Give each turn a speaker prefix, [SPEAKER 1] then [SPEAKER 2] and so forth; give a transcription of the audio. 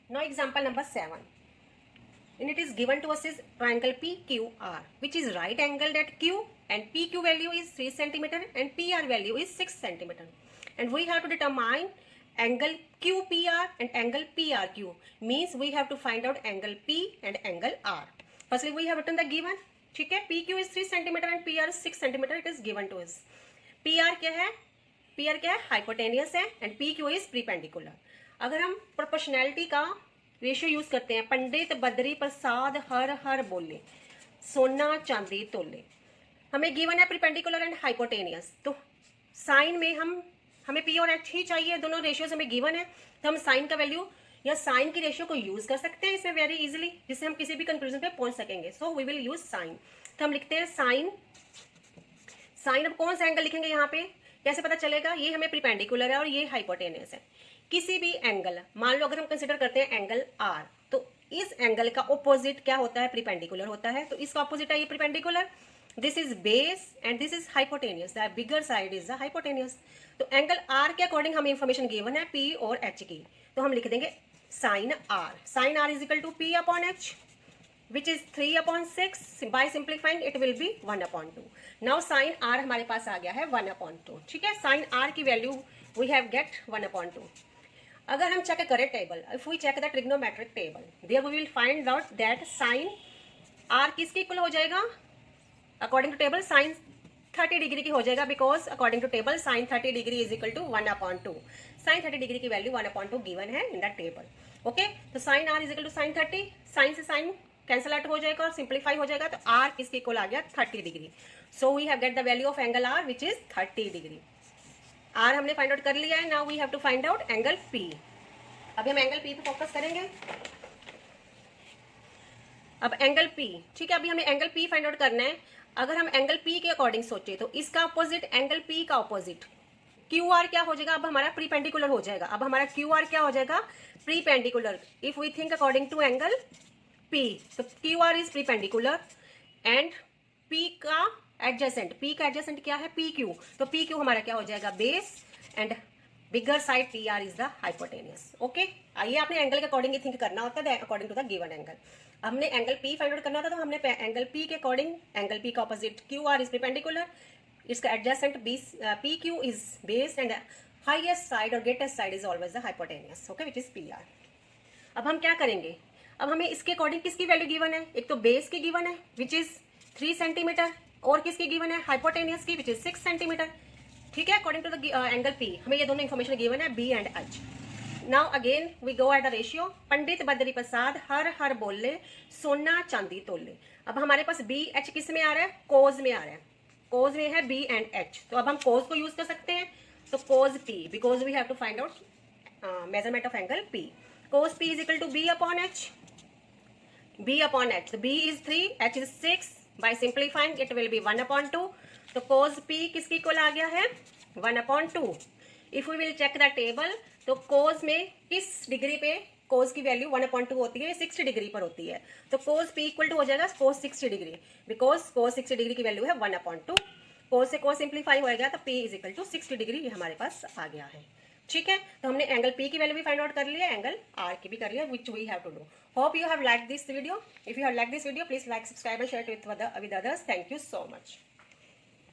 [SPEAKER 1] Now example number 7. And it is given to us is triangle PQR, which is right angled at Q, and PQ value is 3 cm and PR value is 6 cm. And we have to determine angle QPR and angle PRQ. Means we have to find out angle P and angle R. Firstly, we have written the given. ठीक है, PQ is 3 cm and PR is 6 cm. It is given to us. PR क्या है? PR क्या है? Hypotenuse है, and PQ is perpendicular. अगर हम proportionality का रेशियो यूज करते हैं, पंडित बद्री प्रसाद हर हर बोले, सोना चांदी तोले, हमें गिवन है परपेंडिकुलर एंड हाइपोटेनियस, तो साइन में हमें पी और एच ही चाहिए, दोनों रेशियोज हमें गिवन है, तो हम साइन का वैल्यू या साइन की रेशियो को यूज कर सकते हैं इसमें वेरी इजीली, जिससे हम किसी भी कंक्लूजन पे पहुंच सकेंगे. So we will use sine. तो हम लिखते हैं साइन. अब कौन सा एंगल लिखेंगे यहाँ पे, कैसे पता चलेगा? ये हमें परपेंडिकुलर है और ये हाइपोटेनियस है. किसी भी एंगल, मान लो अगर हम कंसिडर करते हैं एंगल आर, तो इस एंगल का ऑपोजिट क्या होता है? परपेंडिकुलर होता है. तो इसका ऑपोजिट है ये perpendicular. This is base and this is hypotenuse. The bigger side is the hypotenuse. तो एंगल आर के अकॉर्डिंग हमें इंफॉर्मेशन गिवन है पी और एच की, तो हम लिख देंगे sine R. Sine R is equal to P upon H, which is 3/6. by simplifying it will be 1/2. now sin r हमारे पास आ गया है 1/2. ठीक है, sin r की वैल्यू we have get 1/2. अगर हम चेक करें table, if we check the trigonometric table, there we will find out that sin r किसके इक्वल हो जाएगा? According to table sin 30 degree की हो जाएगा, because according to table sin 30 degree is equal to 1/2. sin 30 degree की value 1/2 given है in the table. Okay, तो sin r is equal to sin 30. sin से sin कैंसल आउट हो जाएगा और सिंप्लीफाई हो जाएगा, तो r किसके इक्वल आ गया? 30 degree. So we have get the value of angle r which is 30 degree. r हमने फाइंड आउट कर लिया है. Now we have to find out angle p. अभी हम एंगल p पे फोकस करेंगे. अब एंगल p, ठीक है, अभी हमें एंगल p फाइंड आउट करना है. अगर हम एंगल p के अकॉर्डिंग सोचे तो इसका अपोजिट एंगल p का अपोजिट QR क्या हो जाएगा? अब हमारा प्रीपेंडिकुलर हो जाएगा. अब हमारा QR क्या हो जाएगा? Perpendicular. If we think according to angle P, तो QR is perpendicular and P का एडजेसेंट, P का एडजेसेंट क्या है? PQ. तो PQ हमारा क्या हो जाएगा? Base and bigger side PR is the hypotenuse. Okay, आइए आपने एंगल के अकॉर्डिंग ही थिंक करना होता है according to the given angle. हमने एंगल P फाइंड आउट करना था, तो हमने एंगल P के अकॉर्डिंग एंगल P का ऑपोजिट QR इज प्रीपेंडिकुलर, इसका adjacent PQ is base and highest side और greatest side is always the hypotenuse. Okay, which is PR. अब हम क्या करेंगे? अब हमें इसके अकॉर्डिंग किसकी वैल्यू गिवन है? एक तो बेस की गिवन है विच इज 3 सेंटीमीटर, और किसकी गिवन है? हाइपोटेनियस की विच इज 6 सेंटीमीटर. ठीक है, according to the angle P हमें ये दोनों इन्फॉर्मेशन गिवन है B and H. Now again we go at the ratio. Pandit Badri Prasad हर हर बोले, सोना चांदी तोले. अब हमारे पास B H किस में आ रहा है? कोज में आ रहा है. कोज में है B एंड H, तो अब हम कोज को यूज कर सकते हैं. तो cos P, because we have to find out measurement of angle P. Cos P is equal to B upon H. B upon H. So B is 3, H is 6. By simplifying it will be 1/2. तो cos P किसकी equal आ गया है? 1/2. If we will check the table, तो cos में किस degree पे cos की वैल्यू 1/2 होती है? 60 डिग्री पर होती है. तो cos P इक्वल टू हो जाएगा cos 60 degree, because cos 60 degree की वैल्यू है 1/2. cos से cos सिंप्लीफाई होएगा, तो P is equal to 60 degree ये हमारे पास आ गया है. ठीक है, तो हमने एंगल P की वैल्यू भी फाइंड आउट कर लिया, एंगल R की भी कर लिया, which we have to do. Hope you have like this video. If you have like this video, please like, subscribe and share it with others. Thank you so much.